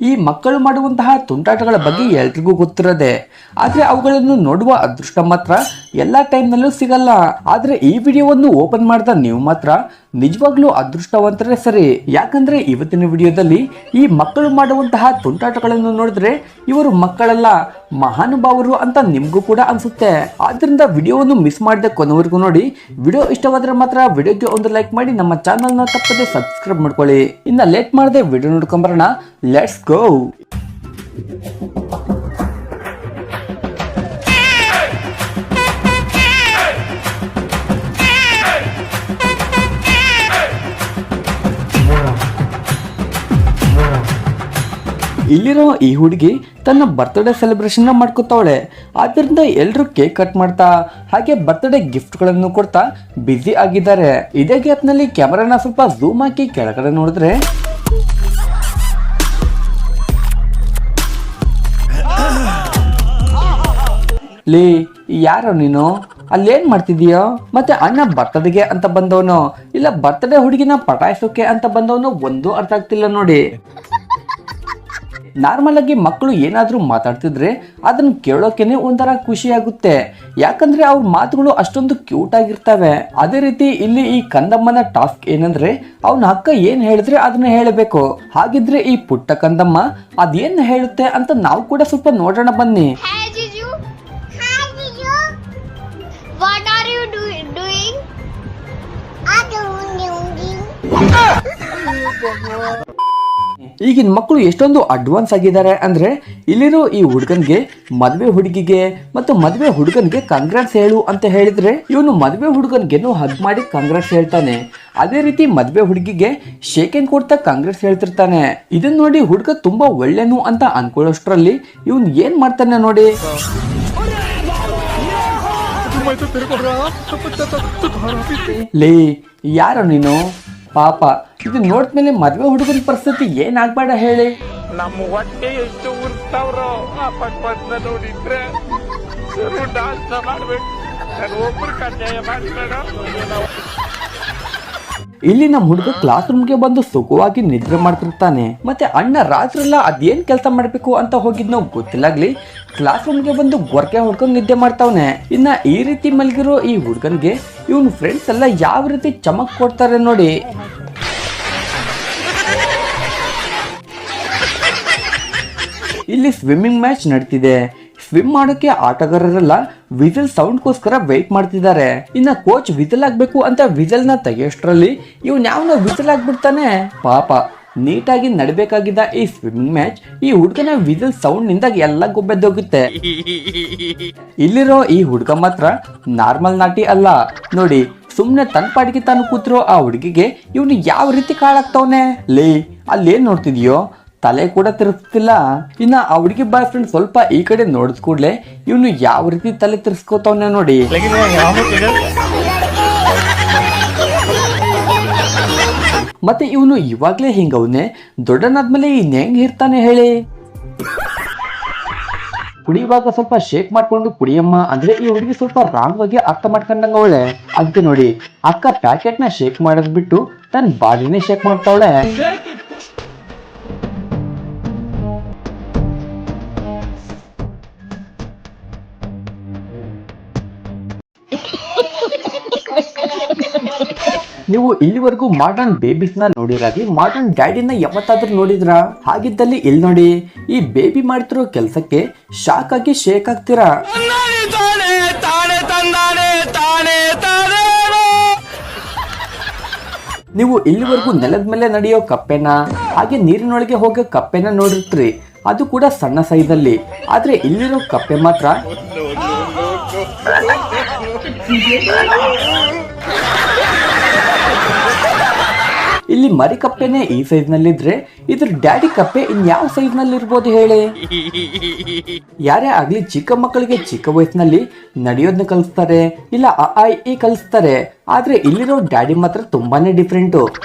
ಈ ಮಕ್ಕಳು ಮಾಡುವಂತಹ ತುಂಟಾಟಗಳ ಬಗ್ಗೆ ಎಲ್ರಿಗೂ ಗೊತ್ತಿರೋದೆ, ಆದ್ರೆ ಅವುಗಳನ್ನು ನೋಡುವ ಅದೃಷ್ಟ ಮಾತ್ರ ಎಲ್ಲಾ ಟೈಮ್ನಲ್ಲೂ ಸಿಗಲ್ಲ. ಆದ್ರೆ ಈ ವಿಡಿಯೋವನ್ನು ಓಪನ್ ಮಾಡಿದ ನೀವು ಮಾತ್ರ ನಿಜವಾಗ್ಲೂ ಅದೃಷ್ಟವಂತರೇ ಸರಿ. ಯಾಕಂದ್ರೆ ಇವತ್ತಿನ ವಿಡಿಯೋದಲ್ಲಿ ಈ ಮಕ್ಕಳು ಮಾಡುವಂತಹ ತುಂಟಾಟಗಳನ್ನು ನೋಡಿದ್ರೆ ಇವರು ಮಕ್ಕಳಲ್ಲ, ಮಹಾನುಭಾವರು ಅಂತ ನಿಮ್ಗೂ ಕೂಡ ಅನ್ಸುತ್ತೆ. ಆದ್ರಿಂದ ವಿಡಿಯೋವನ್ನು ಮಿಸ್ ಮಾಡದೆ ಕೊನೆವರೆಗೂ ನೋಡಿ. ವಿಡಿಯೋ ಇಷ್ಟವಾದ್ರೆ ಮಾತ್ರ ವಿಡಿಯೋಗೆ ಒಂದು ಲೈಕ್ ಮಾಡಿ, ನಮ್ಮ ಚಾನಲ್ ನ ತಪ್ಪದೆ ಸಬ್ಸ್ಕ್ರೈಬ್ ಮಾಡ್ಕೊಳ್ಳಿ. ಇನ್ನ ಲೇಟ್ ಮಾಡದೆ ವಿಡಿಯೋ ನೋಡ್ಕೊಂಬರೋಣ. Let's go. ಇಲ್ಲಿರೋ ಈ ಹುಡುಗಿ ತನ್ನ ಬರ್ತ್ಡೇ ಸೆಲೆಬ್ರೇಷನ್ ಮಾಡ್ಕೊತಾವಳೆ. ಆದ್ರಿಂದ ಎಲ್ರು ಕೇಕ್ ಕಟ್ ಮಾಡ್ತಾ ಹಾಗೆ ಬರ್ತ್ಡೇ ಗಿಫ್ಟ್ ಗಳನ್ನು ಕೊಡ್ತಾ ಬ್ಯುಸಿ ಆಗಿದ್ದಾರೆ. ಇದೇ ಗ್ಯಾಪ್ ನಲ್ಲಿ ಕ್ಯಾಮರಾನ ಸ್ವಲ್ಪ ಝೂಮ್ ಹಾಕಿ ಕೆಳಗಡೆ ನೋಡಿದ್ರೆ ಲೇ ಯಾರೋ ನೀನು ಅಲ್ಲೇನ್ ಮಾಡ್ತಿದೀಯೋ? ಮತ್ತೆ ಅಣ್ಣ ಬರ್ತಡೆಗೆ ಅಂತ ಬಂದವನು ಇಲ್ಲ ಬರ್ತ್ಡೇ ಹುಡುಗಿನ ಪಟಾಯಿಸೋಕೆ ಅಂತ ಬಂದವನು ಒಂದು ಅರ್ಥ ಆಗ್ತಿಲ್ಲ ನೋಡಿ. ನಾರ್ಮಲ್ ಆಗಿ ಮಕ್ಕಳು ಏನಾದ್ರೂ ಮಾತಾಡ್ತಿದ್ರೆ ಅದನ್ನ ಕೇಳೋಕೆನೆ ಒಂಥರ ಖುಷಿ ಆಗುತ್ತೆ, ಯಾಕಂದ್ರೆ ಅವ್ರ ಮಾತುಗಳು ಅಷ್ಟೊಂದು ಕ್ಯೂಟ್ ಆಗಿರ್ತವೆ. ಅದೇ ರೀತಿ ಇಲ್ಲಿ ಈ ಕಂದಮ್ಮನ ಟಾಸ್ಕ್ ಏನಂದ್ರೆ ಅವನ ಅಕ್ಕ ಏನ್ ಹೇಳಿದ್ರೆ ಅದನ್ನ ಹೇಳಬೇಕು. ಹಾಗಿದ್ರೆ ಈ ಪುಟ್ಟ ಕಂದಮ್ಮ ಅದೇನ್ ಹೇಳುತ್ತೆ ಅಂತ ನಾವು ಕೂಡ ಸ್ವಲ್ಪ ನೋಡೋಣ ಬನ್ನಿ. What are you doing? ಈಗಿನ ಮಕ್ಕಳು ಎಷ್ಟೊಂದು ಅಡ್ವಾನ್ಸ್ ಆಗಿದ್ದಾರೆ ಅಂದ್ರೆ ಇಲ್ಲಿರೋ ಈ ಹುಡುಗನ್ಗೆ ಮದ್ವೆ ಹುಡುಗಿಗೆ ಮತ್ತು ಮದ್ವೆ ಹುಡುಗನ್ಗೆ ಕಂಗ್ರಾಟ್ಸ್ ಹೇಳು ಅಂತ ಹೇಳಿದ್ರೆ ಇವನು ಮದ್ವೆ ಹುಡುಗನ್ಗೆನು ಹಗ್ ಮಾಡಿ ಕಂಗ್ರಾಟ್ಸ್ ಹೇಳ್ತಾನೆ. ಅದೇ ರೀತಿ ಮದ್ವೆ ಹುಡುಗಿಗೆ ಶೇಕ್ ಹ್ಯಾಂಡ್ ಕೊಡ್ತಾ ಕಂಗ್ರಾಟ್ಸ್ ಹೇಳ್ತಿರ್ತಾನೆ. ಇದನ್ನ ನೋಡಿ ಹುಡುಗ ತುಂಬಾ ಒಳ್ಳೆನು ಅಂತ ಅನ್ಕೊಳ್ಳೋಷ್ಟ್ರಲ್ಲಿ ಇವನ್ ಏನ್ ಮಾಡ್ತಾನೆ ನೋಡಿ. ಲೇ ಯಾರೋ ನೀನು ಪಾಪ, ಇದು ನೋಡ್ಮೇಲೆ ಮದ್ವೆ ಹುಡುಗನ ಪರಿಸ್ಥಿತಿ ಏನಾಗ್ಬೇಡ ಹೇಳಿ. ನಮ್ಮ ಹೊಟ್ಟೆ ಎಷ್ಟು ಉರ್ತಾವ್ರೋ ಆ ಪಟ್ಪಟ್ನ ನೋಡಿದ್ರೆ ಡಾನ್ಸ್ ಮಾಡ್ಬೇಕು. ನಾನು ಒಬ್ಬರು ಕಡ್ಡಾಯ ಮಾಡ್ಬೇಡ. ಇಲ್ಲಿ ನಮ್ಮ ಹುಡುಗ ಕ್ಲಾಸ್ ರೂಮ್ಗೆ ಬಂದು ಸುಖವಾಗಿ ನಿದ್ರೆ ಮಾಡ್ತಿರ್ತಾನೆ. ಮತ್ತೆ ಅಣ್ಣ ರಾತ್ರೆಲ್ಲ ಅದೇನ್ ಕೆಲಸ ಮಾಡ್ಬೇಕು ಅಂತ ಹೋಗಿದ್ನೋ ಗೊತ್ತಿಲ್ಲಾಗ್ಲಿ ಕ್ಲಾಸ್ ರೂಮ್ಗೆ ಬಂದು ಗೊರ್ಕೆ ಹೊಡ್ಕೊಂಡು ನಿದ್ದೆ ಮಾಡ್ತಾವನೆ. ಇನ್ನ ಈ ರೀತಿ ಮಲಗಿರೋ ಈ ಹುಡುಗನ್ಗೆ ಇವನ್ ಫ್ರೆಂಡ್ಸ್ ಎಲ್ಲ ಯಾವ ರೀತಿ ಚಮಕ್ ಕೊಡ್ತಾರೆ ನೋಡಿ. ಇಲ್ಲಿ ಸ್ವಿಮ್ಮಿಂಗ್ ಮ್ಯಾಚ್ ನಡೀತಿದೆ. ಸ್ವಿಮ್ ಮಾಡೋಕೆ ಆಟಗಾರರೆಲ್ಲ ವಿಸಲ್ ಸೌಂಡ್ಗೋಸ್ಕರ ವೆಯ್ಟ್ ಮಾಡ್ತಿದ್ದಾರೆ. ಇನ್ನ ಕೋಚ್ ವಿಸಲ್ ಆಗ್ಬೇಕು ಅಂತ ವಿಸಲ್ ನ ತೆಗೆಯೋಷ್ಟ್ರಲ್ಲಿ ಇವ್ನ ಯಾವನ ವಿಸಲ್ ಆಗ್ಬಿಡ್ತಾನೆ. ಪಾಪ ನೀಟಾಗಿ ನಡಬೇಕಾಗಿದ್ದ ಈ ಸ್ವಿಮ್ಮಿಂಗ್ ಮ್ಯಾಚ್ ಈ ಹುಡುಗನ ವಿಸಲ್ ಸೌಂಡ್ ನಿಂದ ಎಲ್ಲ ಗೊಬ್ಬೆದ್ದೋಗುತ್ತೆ. ಇಲ್ಲಿರೋ ಈ ಹುಡುಗ ಮಾತ್ರ ನಾರ್ಮಲ್ ನಾಟಿ ಅಲ್ಲ ನೋಡಿ. ಸುಮ್ನೆ ತನ್ನ ಪಾಡಿಗೆ ತಾನು ಕೂತಿರೋ ಆ ಹುಡುಗಿಗೆ ಇವನು ಯಾವ ರೀತಿ ಕಾಳಾಗ್ತವನೆ. ಲೇ ಅಲ್ಲೇನ್ ನೋಡ್ತಿದ್ಯೋ? ತಲೆ ಕೂಡ ತಿರ್ಸ್ತಿಲ್ಲ. ಇನ್ನ ಆ ಹುಡುಗಿ ಬಾಯ್ ಫ್ರೆಂಡ್ ಸ್ವಲ್ಪ ಈ ಕಡೆ ನೋಡಿದ ಕೂಡ್ಲೆ ಇವನು ಯಾವ ರೀತಿ ತಲೆ ತಿರ್ಸ್ಕೋತವನೆ ನೋಡಿ. ಮತ್ತೆ ಇವನು ಇವಾಗ್ಲೇ ಹಿಂಗವನೆ, ದೊಡ್ಡನಾದ್ಮೇಲೆ ಇನ್ ಹೆಂಗ್ ಇರ್ತಾನೆ ಹೇಳಿ. ಕುಡಿಯುವಾಗ ಸ್ವಲ್ಪ ಶೇಕ್ ಮಾಡ್ಕೊಂಡು ಕುಡಿಯಮ್ಮ ಅಂದ್ರೆ ಈ ಹುಡುಗಿ ಸ್ವಲ್ಪ ರಾಂಗ್ ಆಗಿ ಅರ್ಥ ಮಾಡ್ಕೊಂಡಂಗ ಅವಳೆ. ಅದಕ್ಕೆ ನೋಡಿ ಅಕ್ಕ ಪ್ಯಾಕೆಟ್ ನ ಶೇಕ್ ಮಾಡೋದ್ ಬಿಟ್ಟು ತನ್ನ ಬಾಡಿನೇ ಶೇಕ್ ಮಾಡ್ತಾವಳೆ. ನೀವು ಇಲ್ಲಿವರೆಗೂ ಮಾಡರ್ನ್ ಬೇಬೀಸ್ ನ ನೋಡಿರಾಗಿ ಮಾಡರ್ನ್ ಡ್ಯಾಡಿನ ಯಾವತ್ತಾದ್ರೂ ನೋಡಿದ್ರಾ? ಹಾಗಿದ್ದಲ್ಲಿ ಇಲ್ಲಿ ನೋಡಿ, ಈ ಬೇಬಿ ಮಾಡ್ತಿರೋ ಕೆಲ್ಸಕ್ಕೆ ಶಾಕ್ ಆಗಿ ಶೇಕ್ ಆಗ್ತೀರಾ. ನೀವು ಇಲ್ಲಿವರೆಗೂ ನೆಲದ ಮೇಲೆ ನಡೆಯೋ ಕಪ್ಪೆನ ಹಾಗೆ ನೀರಿನೊಳಗೆ ಹೋಗೋ ಕಪ್ಪೆನ ನೋಡಿರ್ತೀರಿ, ಅದು ಕೂಡ ಸಣ್ಣ ಸೈಜಲ್ಲಿ. ಆದ್ರೆ ಇಲ್ಲಿರೋ ಕಪ್ಪೆ ಮಾತ್ರ ಇಲ್ಲಿ ಮರಿ ಕಪ್ಪೆನೆ ಈ ಸೈಜ್ ನಲ್ಲಿ ಇದ್ರ ಡ್ಯಾಡಿ ಕಪ್ಪೆ ಇನ್ಯಾವ ಸೈಜ್ ನಲ್ಲಿ ಇರ್ಬೋದು ಹೇಳಿ. ಯಾರೇ ಆಗ್ಲಿ ಚಿಕ್ಕ ಮಕ್ಕಳಿಗೆ ಚಿಕ್ಕ ವಯಸ್ಸಿನಲ್ಲಿ ನಡೆಯೋದನ್ನ ಕಲಿಸ್ತಾರೆ, ಇಲ್ಲ ಅ ಈ ಕಲಿಸ್ತಾರೆ. ಆದ್ರೆ ಇಲ್ಲಿರೋ ಡ್ಯಾಡಿ ಮಾತ್ರ ತುಂಬಾನೇ ಡಿಫ್ರೆಂಟ್.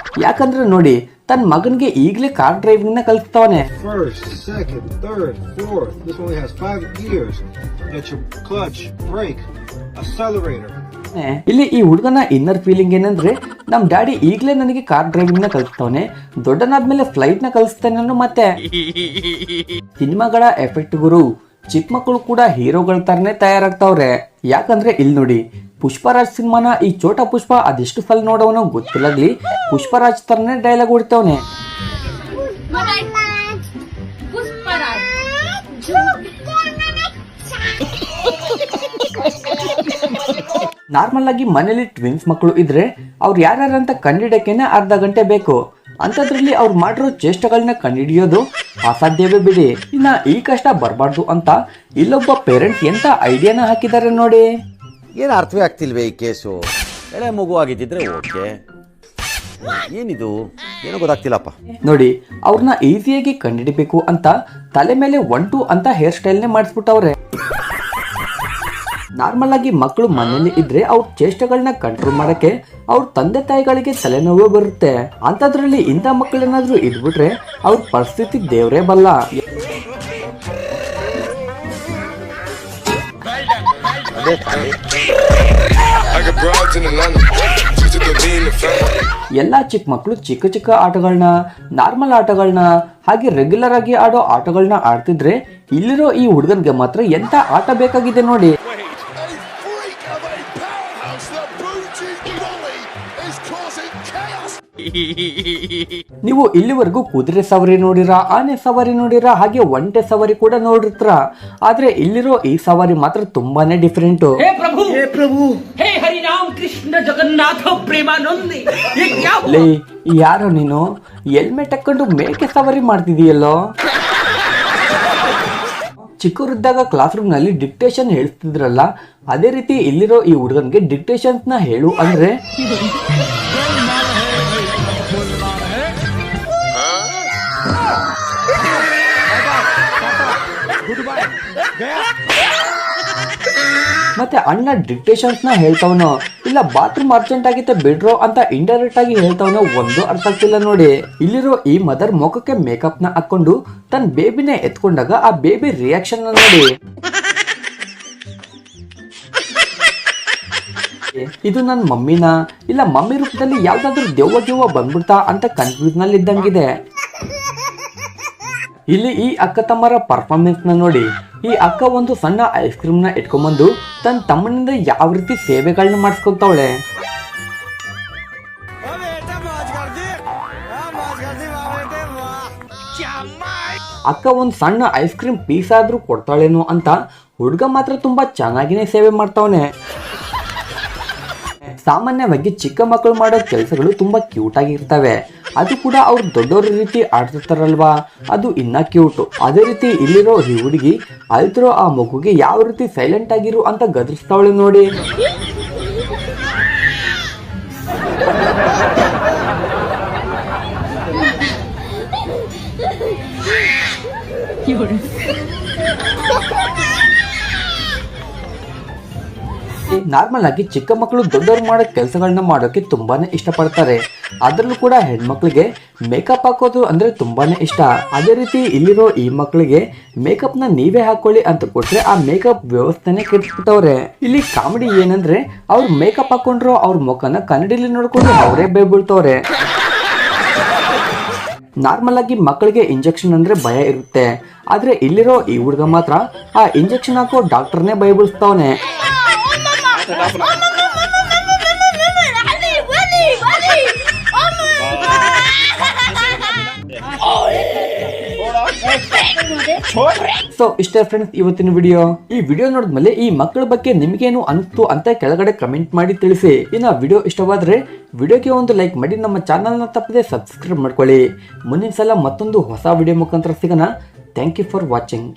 ಯಾಕಂದ್ರೆ ನೋಡಿ ತನ್ನ ಮಗನ್ಗೆ ಈಗಲೇ ಕಾರ್ ಡ್ರೈವಿಂಗ್ ನ ಕಲಿಸ್ತಾವನೆ. First, second, third, fourth. This only has 5 gears. Get your clutch, brake, accelerator, ಇಲ್ಲಿ ಈ ಹುಡುಗನ ಇನ್ನರ್ ಫೀಲಿಂಗ್ ಏನಂದ್ರೆ ನಮ್ ಡ್ಯಾಡಿ ಈಗ್ಲೇ ನನಗೆ ಕಾರ್ ಡ್ರೈವಿಂಗ್ ನ ಕಲಿಸ್ತಾವನೆ, ದೊಡ್ಡನಾದ್ಮೇಲೆ ಫ್ಲೈಟ್ ನ ಕಲಿಸ್ತಾನೆ ಅನ್ನೋ ಮತ್ತೆ. ಸಿನಿಮಾಗಳ ಎಫೆಕ್ಟ್ ಗುರು, ಚಿಕ್ಕ ಮಕ್ಕಳು ಕೂಡ ಹೀರೋಗಳ ತರನೇ ತಯಾರಾಗ್ತಾವ್ರೆ. ಯಾಕಂದ್ರೆ ಇಲ್ಲಿ ನೋಡಿ, ಪುಷ್ಪರಾಜ್ ಸಿನಿಮಾನ ಈ ಚೋಟ ಪುಷ್ಪ ಅದೆಷ್ಟು ಸಲ ನೋಡೋನೋ ಗೊತ್ತಿಲ್ಲಾಗ್ಲಿ ಪುಷ್ಪರಾಜ್ ತರನೇ ಡೈಲಾಗ್ ಹೊಡಿತಾವನೆ. ನಾರ್ಮಲ್ ಆಗಿ ಮನೇಲಿ ಟ್ವಿನ್ಸ್ ಮಕ್ಕಳು ಇದ್ರೆ ಅವ್ರು ಯಾರ್ಯಾರಂತ ಕಂಡಿಡಕ್ಕೇನೆ ಅರ್ಧ ಗಂಟೆ ಬೇಕು. ಅಂತದ್ರಲ್ಲಿ ಅವ್ರು ಮಾಡಿರೋ ಚೇಷ್ಟೆಗಳನ್ನ ಕಂಡುಹಿಡಿಯೋದು ಅಸಾಧ್ಯವೇ ಬಿಡಿ. ಇನ್ನ ಈ ಕಷ್ಟ ಬರಬಾರ್ದು ಅಂತ ಇಲ್ಲೊಬ್ಬ ಪೇರೆಂಟ್ಸ್ ಎಂತ ಐಡಿಯಾನ ಹಾಕಿದ್ದಾರೆ ನೋಡಿ. ಏನು ಅರ್ಥವೇ ಆಗ್ತಿಲ್ವೇ ಈ ಕೇಸು? ಎಳೆ ಮಗು ಆಗಿದ್ದಿದ್ರೆ ಓಕೆ, ಏನಿದು ಏನೋ ಗೊತ್ತಾಗ್ತಿಲ್ಲಪ್ಪ. ನೋಡಿ, ಅವ್ರನ್ನ ಈಸಿಯಾಗಿ ಕಂಡುಹಿಡಿಬೇಕು ಅಂತ ತಲೆ ಮೇಲೆ 1-2 ಅಂತ ಹೇರ್ ಸ್ಟೈಲ್ನೇ ಮಾಡಿಸ್ಬಿಟ್ಟವ್ರೆ. ನಾರ್ಮಲ್ ಆಗಿ ಮಕ್ಕಳು ಮನೇಲಿ ಇದ್ರೆ ಅವ್ರ ಚೇಷ್ಟೆಗಳನ್ನ ಕಂಟ್ರೋಲ್ ಮಾಡಕ್ಕೆ ಅವ್ರ ತಂದೆ ತಾಯಿಗಳಿಗೆ ತಲೆನೋವೇ ಬರುತ್ತೆ. ಅಂತದ್ರಲ್ಲಿ ಇಂಥ ಮಕ್ಕಳೇನಾದ್ರೂ ಇದ್ಬಿಟ್ರೆ ಅವ್ರ ಪರಿಸ್ಥಿತಿ ದೇವ್ರೇ ಬಲ್ಲ. ಎಲ್ಲಾ ಚಿಕ್ಕ ಮಕ್ಕಳು ಚಿಕ್ಕ ಚಿಕ್ಕ ಆಟಗಳನ್ನ, ನಾರ್ಮಲ್ ಆಟಗಳನ್ನ, ಹಾಗೆ ರೆಗ್ಯುಲರ್ ಆಗಿ ಆಡೋ ಆಟಗಳನ್ನ ಆಡ್ತಿದ್ರೆ ಇಲ್ಲಿರೋ ಈ ಹುಡುಗನ್ಗೆ ಮಾತ್ರ ಎಂತ ಆಟ ಬೇಕಾಗಿದೆ ನೋಡಿ. ನೀವು ಇಲ್ಲಿವರೆಗೂ ಕುದುರೆ ಸವಾರಿ ನೋಡಿರ, ಆನೆ ಸವಾರಿ ನೋಡಿರ, ಹಾಗೆ ಒಂಟೆ ಸವಾರಿ ಕೂಡ ನೋಡಿರ್ತೀರ. ಆದ್ರೆ ಇಲ್ಲಿರೋ ಈ ಸವಾರಿ ಮಾತ್ರ ತುಂಬಾನೇ ಡಿಫರೆಂಟ್. हे हरि राम कृष्ण जगन्नाथ प्रेमानंदी ಲೇ, ಯಾರೋ ನೀನು ಹೆಲ್ಮೆಟ್ ಹಾಕೊಂಡು ಮೇಕೆ ಸವಾರಿ ಮಾಡ್ತಿದೀಯಲ್ಲೋ. ಚಿಕ್ಕವರಿದ್ದಾಗ ಕ್ಲಾಸ್ ರೂಮ್ ನಲ್ಲಿ ಡಿಕ್ಟೇಷನ್ ಹೇಳ್ತಿದ್ರಲ್ಲ, ಅದೇ ರೀತಿ ಇಲ್ಲಿರೋ ಈ ಹುಡುಗನ್ಗೆ ಡಿಕ್ಟೇಷನ್ಸ್ ನ ಹೇಳು ಅಂದ್ರೆ ಮತ್ತೆ ಅಣ್ಣ ಡಿಕ್ಟೇಷನ್ಸ್ ನ ಹೇಳ್ತಾವನೋ ಇಲ್ಲ ಬಾತ್ರೂಮ್ ಅರ್ಜೆಂಟ್ ಆಗಿತ್ತೆ ಬಿಡ್ರೋ ಅಂತ ಇಂಡೈರೆಕ್ಟ್ ಆಗಿ ಹೇಳ್ತಾವನೋ ಒಂದು ಅರ್ಥ ಆಗ್ತಿಲ್ಲ ನೋಡಿ. ಇಲ್ಲಿರೋ ಈ ಮದರ್ ಮುಖಕ್ಕೆ ಮೇಕಪ್ ನ ಹಾಕೊಂಡು ತನ್ನ ಬೇಬಿನೇ ಎತ್ಕೊಂಡಾಗ ಆ ಬೇಬಿ ರಿಯಾಕ್ಷನ್ ನೋಡಿ. ಇದು ನನ್ನ ಮಮ್ಮಿನ ಇಲ್ಲ ಮಮ್ಮಿ ರೂಪದಲ್ಲಿ ಯಾವ್ದಾದ್ರು ದೆವ್ವ ಬಂದ್ಬಿಡ್ತಾ ಅಂತ ಕನ್ಫ್ಯೂಸ್ ನಲ್ಲಿ ಇದ್ದಂಗಿದೆ. ಇಲ್ಲಿ ಈ ಅಕ್ಕ ತಮ್ಮರ ಪರ್ಫಾರ್ಮೆನ್ಸ್ ನ ನೋಡಿ. ಈ ಅಕ್ಕ ಒಂದು ಸಣ್ಣ ಐಸ್ ಕ್ರೀಮ್ ನ ಇಟ್ಕೊಂಡ್ಬಂದು ತನ್ನ ತಮ್ಮನಿಂದ ಯಾವ ರೀತಿ ಸೇವೆಗಳನ್ನ ಮಾಡಿಸ್ಕೊತಾವಳೆ. ಅಕ್ಕ ಒಂದ್ ಸಣ್ಣ ಐಸ್ ಕ್ರೀಮ್ ಪೀಸ್ ಆದ್ರೂ ಕೊಡ್ತಾಳೇನೋ ಅಂತ ಹುಡುಗ ಮಾತ್ರ ತುಂಬಾ ಚೆನ್ನಾಗಿನೇ ಸೇವೆ ಮಾಡ್ತಾವನೆ. ಸಾಮಾನ್ಯವಾಗಿ ಚಿಕ್ಕ ಮಕ್ಕಳು ಮಾಡೋ ಕೆಲಸಗಳು ತುಂಬಾ ಕ್ಯೂಟ್ ಆಗಿರ್ತವೆ. ಅದು ಕೂಡ ಅವ್ರು ದೊಡ್ಡವ್ರ ರೀತಿ ಆಡ್ತಿರ್ತಾರಲ್ವಾ, ಅದು ಇನ್ನ ಕ್ಯೂಟ್. ಅದೇ ರೀತಿ ಇಲ್ಲಿರೋ ಈ ಹುಡುಗಿ ಅಲ್ತಿರೋ ಆ ಮಗುಗೆ ಯಾವ ರೀತಿ ಸೈಲೆಂಟ್ ಆಗಿರು ಅಂತ ಗದರಿಸ್ತಾವಳೆ ನೋಡಿ. ನಾರ್ಮಲ್ ಆಗಿ ಚಿಕ್ಕ ಮಕ್ಕಳು ದೊಡ್ಡವ್ರು ಮಾಡೋ ಕೆಲಸಗಳನ್ನ ಮಾಡೋಕೆ ತುಂಬಾನೇ ಇಷ್ಟಪಡ್ತಾರೆ. ಅದ್ರಲ್ಲೂ ಕೂಡ ಹೆಣ್ಮಕ್ಳಿಗೆ ಮೇಕಪ್ ಹಾಕೋದು ಅಂದ್ರೆ ತುಂಬಾನೇ ಇಷ್ಟ. ಅದೇ ರೀತಿ ಇಲ್ಲಿರೋ ಈ ಮಕ್ಕಳಿಗೆ ಮೇಕಪ್ ನ ನೀವೇ ಹಾಕೊಳ್ಳಿ ಅಂತ ಕೊಟ್ರೆ ಆ ಮೇಕಪ್ ವ್ಯವಸ್ಥೆನೆ ಕೆಟ್ಬಿಟ್ಟವ್ರೆ. ಇಲ್ಲಿ ಕಾಮಿಡಿ ಏನಂದ್ರೆ ಅವ್ರು ಮೇಕಪ್ ಹಾಕೊಂಡ್ರು ಅವ್ರ ಮುಖನ ಕನ್ನಡಿಲಿ ನೋಡ್ಕೊಂಡು ಅವರೇ ಬೀಳ್ತವ್ರೆ. ನಾರ್ಮಲ್ ಆಗಿ ಮಕ್ಕಳಿಗೆ ಇಂಜೆಕ್ಷನ್ ಅಂದ್ರೆ ಭಯ ಇರುತ್ತೆ. ಆದ್ರೆ ಇಲ್ಲಿರೋ ಈ ಹುಡುಗ ಮಾತ್ರ ಆ ಇಂಜೆಕ್ಷನ್ ಹಾಕೋ ಡಾಕ್ಟರ್ನೇ ಭಯ ಬೀಳಿಸ್ತಾವನೆ. ಸೊ ಇಷ್ಟೇ ಫ್ರೆಂಡ್ಸ್ ಇವತ್ತಿನ ವಿಡಿಯೋ. ಈ ವಿಡಿಯೋ ನೋಡಿದ್ಮೇಲೆ ಈ ಮಕ್ಕಳ ಬಗ್ಗೆ ನಿಮ್ಗೇನು ಅನಿಸ್ತು ಅಂತ ಕೆಳಗಡೆ ಕಮೆಂಟ್ ಮಾಡಿ ತಿಳಿಸಿ. ಇನ್ನು ವಿಡಿಯೋ ಇಷ್ಟವಾದ್ರೆ ವಿಡಿಯೋಗೆ ಒಂದು ಲೈಕ್ ಮಾಡಿ, ನಮ್ಮ ಚಾನಲ್ನ ತಪ್ಪದೆ ಸಬ್ಸ್ಕ್ರೈಬ್ ಮಾಡ್ಕೊಳ್ಳಿ. ಮುಂದಿನ ಸಲ ಮತ್ತೊಂದು ಹೊಸ ವಿಡಿಯೋ ಮುಖಾಂತರ ಸಿಗೋಣ. Thank you for watching.